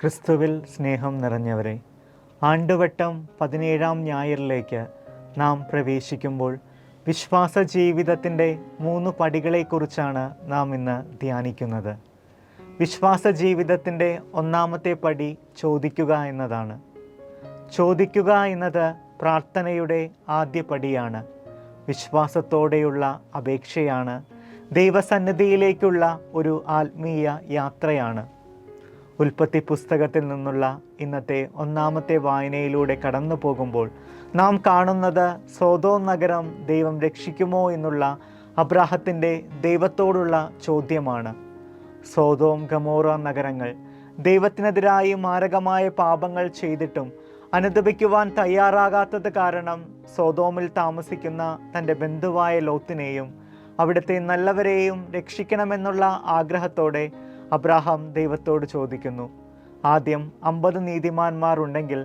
ക്രിസ്തുവിൽ സ്നേഹം നിറഞ്ഞവരെ, ആണ്ടുവട്ടം 17-ാം ഞായറിലേക്ക് നാം പ്രവേശിക്കുമ്പോൾ വിശ്വാസ ജീവിതത്തിൻ്റെ 3 പടികളെക്കുറിച്ചാണ് നാം ഇന്ന് ധ്യാനിക്കുന്നത്. വിശ്വാസ ജീവിതത്തിൻ്റെ 1-ാമത്തെ പടി ചോദിക്കുക എന്നതാണ്. ചോദിക്കുക എന്നത് പ്രാർത്ഥനയുടെ ആദ്യ പടിയാണ്. വിശ്വാസത്തോടെയുള്ള അപേക്ഷയാണ്. ദൈവസന്നിധിയിലേക്കുള്ള ഒരു ആത്മീയ യാത്രയാണ്. ഉൽപ്പത്തി പുസ്തകത്തിൽ നിന്നുള്ള ഇന്നത്തെ 1-ാമത്തെ വായനയിലൂടെ കടന്നു പോകുമ്പോൾ നാം കാണുന്നത് സോദോം നഗരം ദൈവം രക്ഷിക്കുമോ എന്നുള്ള അബ്രാഹത്തിൻ്റെ ദൈവത്തോടുള്ള ചോദ്യമാണ്. സോദോം ഗമോറ നഗരങ്ങൾ ദൈവത്തിനെതിരായി മാരകമായ പാപങ്ങൾ ചെയ്തിട്ടും അനുദപിക്കുവാൻ തയ്യാറാകാത്തത് കാരണം സോദോമിൽ താമസിക്കുന്ന തൻ്റെ ബന്ധുവായ ലോത്തിനെയും അവിടുത്തെ നല്ലവരെയും രക്ഷിക്കണമെന്നുള്ള ആഗ്രഹത്തോടെ അബ്രാഹാം ദൈവത്തോട് ചോദിക്കുന്നു. ആദ്യം 50 നീതിമാന്മാർ ഉണ്ടെങ്കിൽ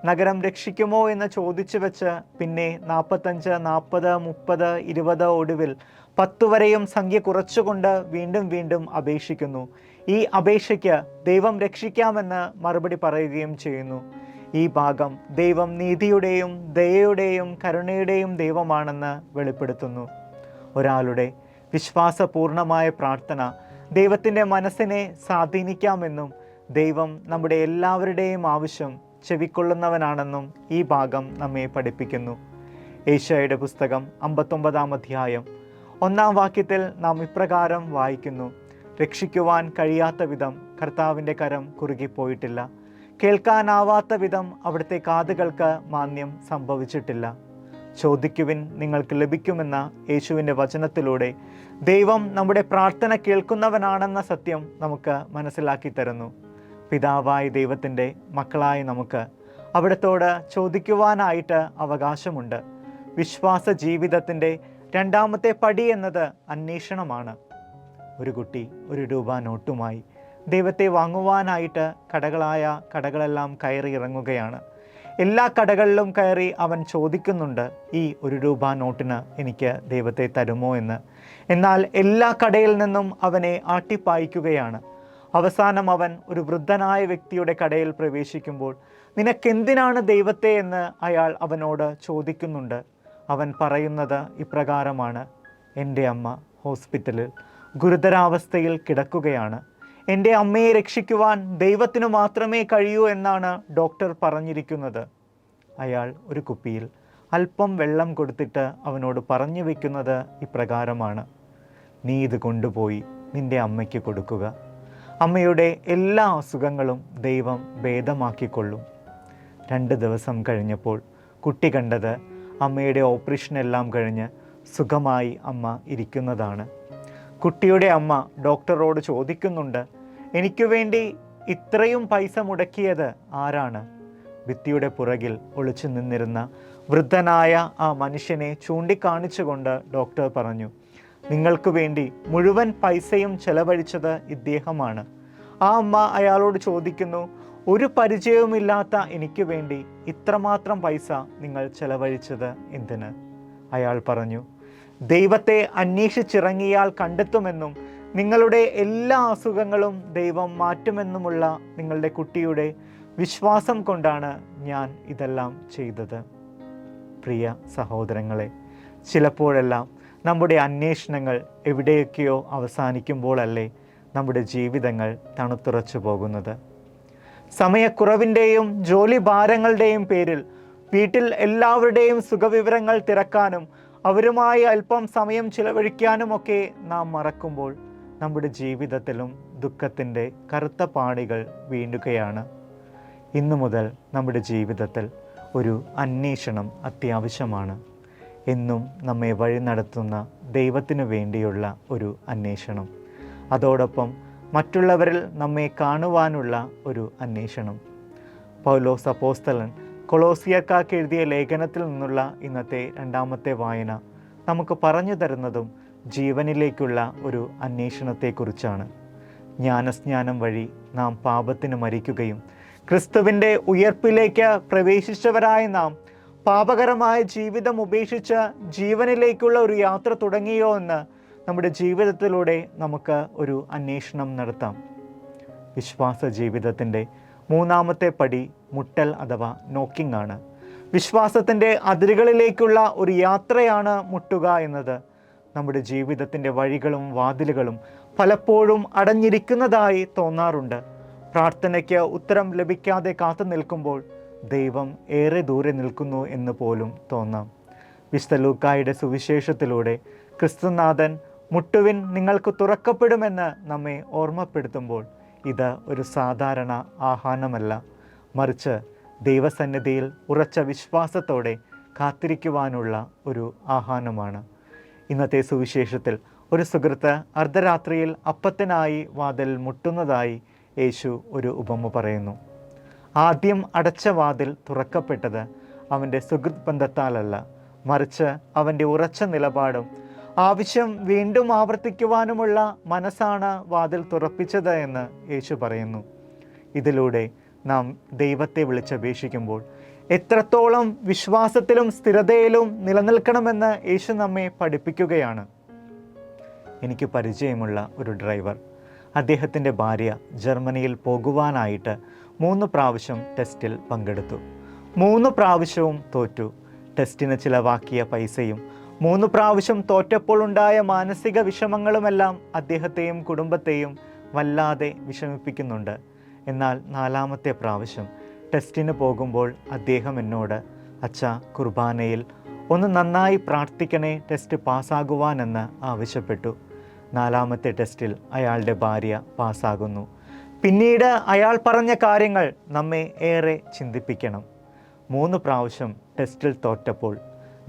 നഗരം രക്ഷിക്കുമോ എന്ന് ചോദിച്ചു വെച്ച് പിന്നെ 45, 40, 30, 20 ഒടുവിൽ 10 വരെയും സംഖ്യ കുറച്ചുകൊണ്ട് വീണ്ടും അപേക്ഷിക്കുന്നു. ഈ അപേക്ഷയ്ക്ക് ദൈവം രക്ഷിക്കാമെന്ന് മറുപടി പറയുകയും ചെയ്യുന്നു. ഈ ഭാഗം ദൈവം നീതിയുടെയും ദയയുടെയും കരുണയുടെയും ദൈവമാണെന്ന് വെളിപ്പെടുത്തുന്നു. ഒരാളുടെ വിശ്വാസപൂർണമായ പ്രാർത്ഥന ദൈവത്തിൻ്റെ മനസ്സിനെ സ്വാധീനിക്കാമെന്നും ദൈവം നമ്മുടെ എല്ലാവരുടെയും ആവശ്യം ചെവിക്കൊള്ളുന്നവനാണെന്നും ഈ ഭാഗം നമ്മെ പഠിപ്പിക്കുന്നു. ഏശയ്യായുടെ പുസ്തകം 59-ാം അധ്യായം 1-ാം വാക്യത്തിൽ നാം ഇപ്രകാരം വായിക്കുന്നു: രക്ഷിക്കുവാൻ കഴിയാത്ത വിധം കർത്താവിൻ്റെ കരം കുറുകിപ്പോയിട്ടില്ല, കേൾക്കാനാവാത്ത വിധം അവിടുത്തെ കാതുകൾക്ക് മാന്യം സംഭവിച്ചിട്ടില്ല. ചോദിക്കുവിൻ, നിങ്ങൾക്ക് ലഭിക്കുമെന്ന യേശുവിൻ്റെ വചനത്തിലൂടെ ദൈവം നമ്മുടെ പ്രാർത്ഥന കേൾക്കുന്നവനാണെന്ന സത്യം നമുക്ക് മനസ്സിലാക്കി തരുന്നു. പിതാവായ ദൈവത്തിൻ്റെ മക്കളായി നമുക്ക് അവിടത്തോട് ചോദിക്കുവാനായിട്ട് അവകാശമുണ്ട്. വിശ്വാസ ജീവിതത്തിൻ്റെ 2-ാമത്തെ പടി എന്നത് അന്വേഷണമാണ്. ഒരു കുട്ടി 1 രൂപ നോട്ടുമായി ദൈവത്തെ വാങ്ങുവാനായിട്ട് കടകളെല്ലാം കയറി ഇറങ്ങുകയാണ്. എല്ലാ കടകളിലും കയറി അവൻ ചോദിക്കുന്നുണ്ട്, ഈ 1 രൂപ നോട്ടിന് എനിക്ക് ദൈവത്തെ തരുമോ എന്ന്. എന്നാൽ എല്ലാ കടയിൽ നിന്നും അവനെ ആട്ടിപ്പായിക്കുകയാണ്. അവസാനം അവൻ ഒരു വൃദ്ധനായ വ്യക്തിയുടെ കടയിൽ പ്രവേശിക്കുമ്പോൾ നിനക്കെന്തിനാണ് ദൈവത്തെ എന്ന് അയാൾ അവനോട് ചോദിക്കുന്നുണ്ട്. അവൻ പറയുന്നത് ഇപ്രകാരമാണ്: എൻ്റെ അമ്മ ഹോസ്പിറ്റലിൽ ഗുരുതരാവസ്ഥയിൽ കിടക്കുകയാണ്. എൻ്റെ അമ്മയെ രക്ഷിക്കുവാൻ ദൈവത്തിനു മാത്രമേ കഴിയൂ എന്നാണ് ഡോക്ടർ പറഞ്ഞിരിക്കുന്നത്. അയാൾ ഒരു കുപ്പിയിൽ അല്പം വെള്ളം കൊടുത്തിട്ട് അവനോട് പറഞ്ഞു വയ്ക്കുന്നത് ഇപ്രകാരമാണ്: നീ ഇത് കൊണ്ടുപോയി നിൻ്റെ അമ്മയ്ക്ക് കൊടുക്കുക. അമ്മയുടെ എല്ലാ അസുഖങ്ങളും ദൈവം ഭേദമാക്കിക്കൊള്ളും. 2 ദിവസം കഴിഞ്ഞപ്പോൾ കുട്ടി കണ്ടത് അമ്മയുടെ ഓപ്പറേഷനെല്ലാം കഴിഞ്ഞ് സുഖമായി അമ്മ ഇരിക്കുന്നതാണ്. കുട്ടിയുടെ അമ്മ ഡോക്ടറോട് ചോദിക്കുന്നുണ്ട്, എനിക്ക് വേണ്ടി ഇത്രയും പൈസ മുടക്കിയത് ആരാണ്? ഭിത്തിയുടെ പുറകിൽ ഒളിച്ചു നിന്നിരുന്ന വൃദ്ധനായ ആ മനുഷ്യനെ ചൂണ്ടിക്കാണിച്ചുകൊണ്ട് ഡോക്ടർ പറഞ്ഞു, നിങ്ങൾക്ക് വേണ്ടി മുഴുവൻ പൈസയും ചെലവഴിച്ചത് ഇദ്ദേഹമാണ്. ആ അമ്മ അയാളോട് ചോദിക്കുന്നു, ഒരു പരിചയവുമില്ലാത്ത എനിക്ക് വേണ്ടി ഇത്രമാത്രം പൈസ നിങ്ങൾ ചെലവഴിച്ചത് എന്തിന്? അയാൾ പറഞ്ഞു, ദൈവത്തെ അന്വേഷിച്ചിറങ്ങിയാൽ കണ്ടെത്തുമെന്നും നിങ്ങളുടെ എല്ലാ അസുഖങ്ങളും ദൈവം മാറ്റുമെന്നുമുള്ള നിങ്ങളുടെ കുട്ടിയുടെ വിശ്വാസം കൊണ്ടാണ് ഞാൻ ഇതെല്ലാം ചെയ്തത്. പ്രിയ സഹോദരങ്ങളെ, ചിലപ്പോഴെല്ലാം നമ്മുടെ അന്വേഷണങ്ങൾ എവിടെയൊക്കെയോ അവസാനിക്കുമ്പോഴല്ലേ നമ്മുടെ ജീവിതങ്ങൾ തണുത്തുറച്ചു പോകുന്നത്. സമയക്കുറവിൻ്റെയും ജോലി ഭാരങ്ങളുടെയും പേരിൽ വീട്ടിൽ എല്ലാവരുടെയും സുഖവിവരങ്ങൾ തിരക്കാനും അവരുമായി അല്പം സമയം ചിലവഴിക്കാനുമൊക്കെ നാം മറക്കുമ്പോൾ നമ്മുടെ ജീവിതത്തിലും ദുഃഖത്തിൻ്റെ കറുത്ത പാടുകൾ വീണ്ടുകയാണ്. ഇന്നു മുതൽ നമ്മുടെ ജീവിതത്തിൽ ഒരു അന്വേഷണം അത്യാവശ്യമാണ്. എന്നും നമ്മെ വഴി നടത്തുന്ന ദൈവത്തിനു വേണ്ടിയുള്ള ഒരു അന്വേഷണം. അതോടൊപ്പം മറ്റുള്ളവരിൽ നമ്മെ കാണുവാനുള്ള ഒരു അന്വേഷണം. പൗലോസ് അപ്പോസ്തലൻ കൊളോസിയക്കാർക്ക് എഴുതിയ ലേഖനത്തിൽ നിന്നുള്ള ഇന്നത്തെ 2-ാമത്തെ വായന നമുക്ക് പറഞ്ഞു തരുന്നതും ജീവനിലേക്കുള്ള ഒരു അന്വേഷണത്തെക്കുറിച്ചാണ്. ജ്ഞാനസ്നാനം വഴി നാം പാപത്തിന് മരിക്കുകയും ക്രിസ്തുവിൻ്റെ ഉയർപ്പിലേക്ക് പ്രവേശിച്ചവരായ നാം പാപകരമായ ജീവിതം ഉപേക്ഷിച്ച് ജീവനിലേക്കുള്ള ഒരു യാത്ര തുടങ്ങിയോ എന്ന് നമ്മുടെ ജീവിതത്തിലൂടെ നമുക്ക് ഒരു അന്വേഷണം നടത്താം. വിശ്വാസ ജീവിതത്തിൻ്റെ മൂന്നാമത്തെ പടി മുട്ടൽ അഥവാ നോക്കിംഗ് ആണ്. വിശ്വാസത്തിൻ്റെ അതിരുകളിലേക്കുള്ള ഒരു യാത്രയാണ് മുട്ടുക എന്നത്. നമ്മുടെ ജീവിതത്തിൻ്റെ വഴികളും വാതിലുകളും പലപ്പോഴും അടഞ്ഞിരിക്കുന്നതായി തോന്നാറുണ്ട്. പ്രാർത്ഥനയ്ക്ക് ഉത്തരം ലഭിക്കാതെ കാത്തു നിൽക്കുമ്പോൾ ദൈവം ഏറെ ദൂരെ നിൽക്കുന്നു എന്ന് പോലും തോന്നാം. വിശുദ്ധ ലൂക്കായുടെ സുവിശേഷത്തിലൂടെ ക്രിസ്തുനാഥൻ മുട്ടുവിൻ നിങ്ങൾക്ക് തുറക്കപ്പെടുമെന്ന് നമ്മെ ഓർമ്മപ്പെടുത്തുമ്പോൾ ഇത് ഒരു സാധാരണ ആഹ്വാനമല്ല, മറിച്ച് ദൈവസന്നിധിയിൽ ഉറച്ച വിശ്വാസത്തോടെ കാത്തിരിക്കുവാനുള്ള ഒരു ആഹ്വാനമാണ്. ഇന്നത്തെ സുവിശേഷത്തിൽ ഒരു സുഹൃത്ത് അർദ്ധരാത്രിയിൽ അപ്പത്തിനായി വാതിൽ മുട്ടുന്നതായി യേശു ഒരു ഉപമ പറയുന്നു. ആദ്യം അടച്ച വാതിൽ തുറക്കപ്പെട്ടത് അവൻ്റെ സുഹൃത്ത് ബന്ധത്താലല്ല, മറിച്ച് അവൻ്റെ ഉറച്ച നിലപാടും ആവശ്യം വീണ്ടും ആവർത്തിക്കുവാനുമുള്ള മനസ്സാണ് വാതിൽ തുറപ്പിച്ചത് എന്ന് യേശു പറയുന്നു. ഇതിലൂടെ നാം ദൈവത്തെ വിളിച്ചപേക്ഷിക്കുമ്പോൾ എത്രത്തോളം വിശ്വാസത്തിലും സ്ഥിരതയിലും നിലനിൽക്കണമെന്ന് യേശു നമ്മെ പഠിപ്പിക്കുകയാണ്. എനിക്ക് പരിചയമുള്ള ഒരു ഡ്രൈവർ, അദ്ദേഹത്തിൻ്റെ ഭാര്യ ജർമ്മനിയിൽ പോകുവാനായിട്ട് 3 പ്രാവശ്യം ടെസ്റ്റിൽ പങ്കെടുത്തു. 3 പ്രാവശ്യവും തോറ്റു. ടെസ്റ്റിന് ചിലവാക്കിയ പൈസയും 3 പ്രാവശ്യം തോറ്റപ്പോൾ ഉണ്ടായ മാനസിക വിഷമങ്ങളുമെല്ലാം അദ്ദേഹത്തെയും കുടുംബത്തെയും വല്ലാതെ വിഷമിപ്പിക്കുന്നുണ്ട്. എന്നാൽ 4ാമത്തെ പ്രാവശ്യം ടെസ്റ്റിന് പോകുമ്പോൾ അദ്ദേഹം എന്നോട്, അച്ഛാ, കുർബാനയിൽ ഒന്ന് നന്നായി പ്രാർത്ഥിക്കണേ, ടെസ്റ്റ് പാസ്സാകുവാനെന്ന് ആവശ്യപ്പെട്ടു. 4ാമത്തെ ടെസ്റ്റിൽ അയാളുടെ ഭാര്യ പാസ്സാകുന്നു. പിന്നീട് അയാൾ പറഞ്ഞ കാര്യങ്ങൾ നമ്മെ ഏറെ ചിന്തിപ്പിക്കണം. 3 പ്രാവശ്യം ടെസ്റ്റിൽ തോറ്റപ്പോൾ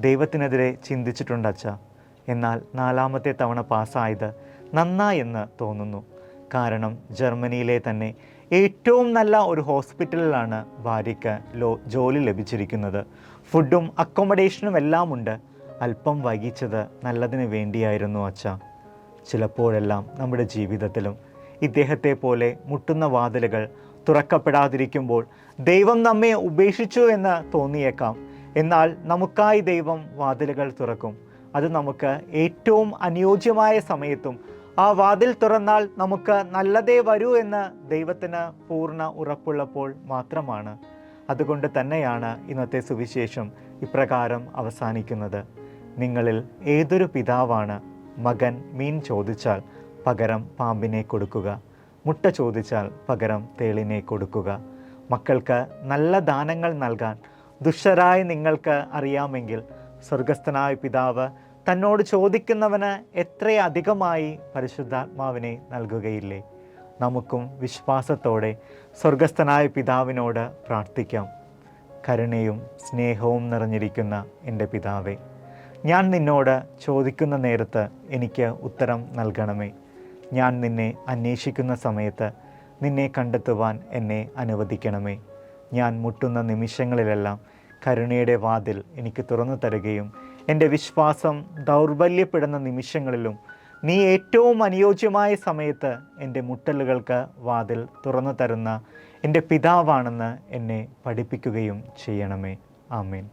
ദൈവത്തിനെതിരെ ചിന്തിച്ചിട്ടുണ്ട് അച്ഛാ, എന്നാൽ 4ാമത്തെ തവണ പാസ്സായത് നന്നായെന്ന് തോന്നുന്നു. കാരണം ജർമ്മനിയിലെ തന്നെ ഏറ്റവും നല്ല ഒരു ഹോസ്പിറ്റലിലാണ് ഭാര്യയ്ക്ക് ജോലി ലഭിച്ചിരിക്കുന്നത്. ഫുഡും അക്കോമഡേഷനും എല്ലാം ഉണ്ട്. അല്പം വൈകിച്ചത് നല്ലതിന് വേണ്ടിയായിരുന്നു അച്ഛാ. ചിലപ്പോഴെല്ലാം നമ്മുടെ ജീവിതത്തിലും ഇദ്ദേഹത്തെ പോലെ മുട്ടുന്ന വാതിലുകൾ തുറക്കപ്പെടാതിരിക്കുമ്പോൾ ദൈവം നമ്മെ ഉപേക്ഷിച്ചു എന്ന് തോന്നിയേക്കാം. എന്നാൽ നമുക്കായി ദൈവം വാതിലുകൾ തുറക്കും. അത് നമുക്ക് ഏറ്റവും അനുയോജ്യമായ സമയത്തും ആ വാതിൽ തുറന്നാൽ നമുക്ക് നല്ലതേ വരൂ എന്ന് ദൈവത്തിന് പൂർണ്ണ ഉറപ്പുള്ളപ്പോൾ മാത്രമാണ്. അതുകൊണ്ട് തന്നെയാണ് ഇന്നത്തെ സുവിശേഷം ഇപ്രകാരം അവസാനിക്കുന്നത്. നിങ്ങളിൽ ഏതൊരു പിതാവാണ് മകൻ മീൻ ചോദിച്ചാൽ പകരം പാമ്പിനെ കൊടുക്കുക, മുട്ട ചോദിച്ചാൽ പകരം തേളിനെ കൊടുക്കുക? മക്കൾക്ക് നല്ല ദാനങ്ങൾ നൽകാൻ ദുഷ്ടരായ നിങ്ങൾക്ക് അറിയാമെങ്കിൽ സ്വർഗസ്ഥനായ പിതാവ് തന്നോട് ചോദിക്കുന്നവന് എത്രയധികമായി പരിശുദ്ധാത്മാവിനെ നൽകുകയില്ലേ? നമുക്കും വിശ്വാസത്തോടെ സ്വർഗസ്ഥനായ പിതാവിനോട് പ്രാർത്ഥിക്കാം. കരുണയും സ്നേഹവും നിറഞ്ഞിരിക്കുന്ന എൻ്റെ പിതാവേ, ഞാൻ നിന്നോട് ചോദിക്കുന്ന നേരത്ത് എനിക്ക് ഉത്തരം നൽകണമേ. ഞാൻ നിന്നെ അന്വേഷിക്കുന്ന സമയത്ത് നിന്നെ കണ്ടെത്തുവാൻ എന്നെ അനുവദിക്കണമേ. ഞാൻ മുട്ടുന്ന നിമിഷങ്ങളിലെല്ലാം കരുണയുടെ വാതിൽ എനിക്ക് തുറന്നു തരുകയും എൻ്റെ വിശ്വാസം ദൗർബല്യപ്പെടുന്ന നിമിഷങ്ങളിലും നീ ഏറ്റവും അനുയോജ്യമായ സമയത്ത് എൻ്റെ മുട്ടലുകൾക്ക് വാതിൽ തുറന്നു തരുന്ന എൻ്റെ പിതാവാണെന്ന് എന്നെ പഠിപ്പിക്കുകയും ചെയ്യണമേ. ആമേൻ.